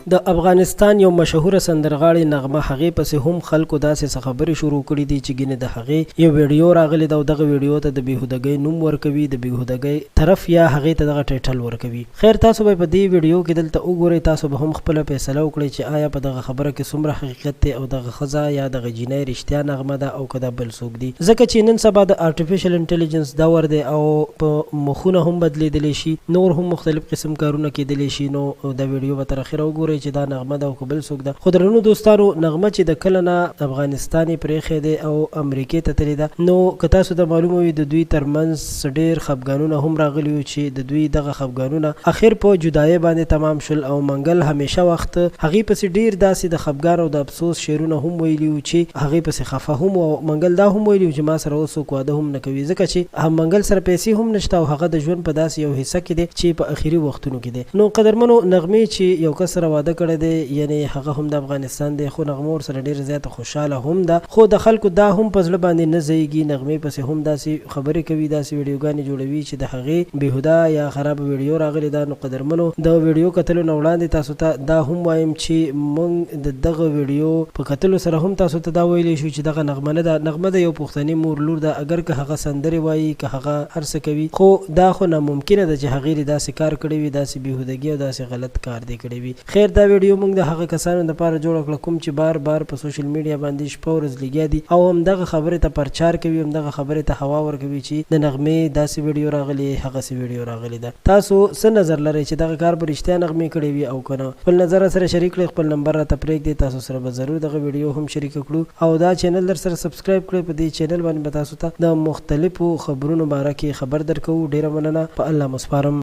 د افغانستان یو مشهور سندرغاړي نغمه هغې پسې هم خلکو داسې خبرې شروع کړي دي چې ګینې د هغې یو ویډیو راغلی ده او دغه ویډیو ته د بېهودګۍ نوم ورکوي، د بېهودګۍ طرف یا هغې ته دغه ټایټل ورکوي. خیر تاسو به په دې ویډیو کې دلته وګورئ، تاسو به هم خپله فیصله وکړئ چې آیا په دغه خبره کې څومره حقیقت دی او دغه ښځه یا دغه جینۍ رښتیا نغمه ده او که دا بل څوک دي. ځکه چې نن سبا د آرټیفیشل انټیلیجنس دور دی او په مخونه هم بدلیدلی شي، نور هم مختلف قسم کارونه کیدلی شي. نو دا ویډیو به تر اخره وګورئ چې دا نغمه ده او که بل څوک ده. خو درنو دوستانو، نغمه چې د کله نه افغانستان یې پرېښی دی او امریکې ته تللې ده، نو که تاسو ته معلومه وي د دوی ترمنځ ډېر خفګانونه هم راغلي وو چې د دوی دغه خفګانونه اخر په جدایۍ باندې تمام شول او منګل همیشه وخت هغې پسې ډېر داسې د خفګان او د افسوس شعرونه هم ویلي وو چې هغې پسې خفه هم او منګل دا هم ویلي وو چې ما سره اوس څوک واده هم نه کوي، ځکه چې منګل سره پیسې هم نشته او هغه د ژوند په داسې یو حصه کې دی چې په اخري وختونو کې دی. نو قدرمنو، نغمې چې یو کس سره واده کړی دی، یعنی هغه هم د افغانستان دی، خو نغمه ورسره ډېره زیاته خوشحاله هم ده، خو د خلکو دا هم په زړه باندې نه ځایږي. نغمې پسې هم داسې خبرې کوي، داسې ویډیوګانې جوړوي چې د هغې بېهوده یا خرابه ویډیو راغلې ده. نو قدرمنو، د ویډیو کتلو نه وړاندې تاسو ته دا هم وایم چې موږ د دغه ویډیو په کتلو سره هم تاسو ته دا ویلی شو چې دغه نغمه نه ده، نغمه د یو پښتني مور لور ده. اگر که هغه سندرې وایي، که هغه هر څه کوي، خو دا خو ناممکنه ده چې هغې داسې کار کړی وي، داسې بېهودګي او داسې غلط کار دی کړی وي. خیر، دا ویډیو موږ د هغه کسانو دپاره جوړه کړه کوم چې بار بار په سوشل میډیا باندې شپه ورځ لګیا دي او همدغه خبرې ته پرچار کوي، همدغه خبرې ته هوا ورکوي چې د نغمې داسې ویډیو راغلی، هغسې ویډیو راغلی ده. تاسو څه نظر لرئ چې دغه کار به رښتیا نغمې کړی وي او که نه؟ خپل نظر سره شریک کړئ، خپل نمبر راته پرېږدئ، تاسو سره به ضرور دغه ویډیو هم شریکه کړو او دا چینل در سره سبسکرایب کړئ. په دې چینل باندې به تاسو ته د مختلفو خبرونو باره کې خبر درکوو. ډېره مننه، په الله مو سپارم.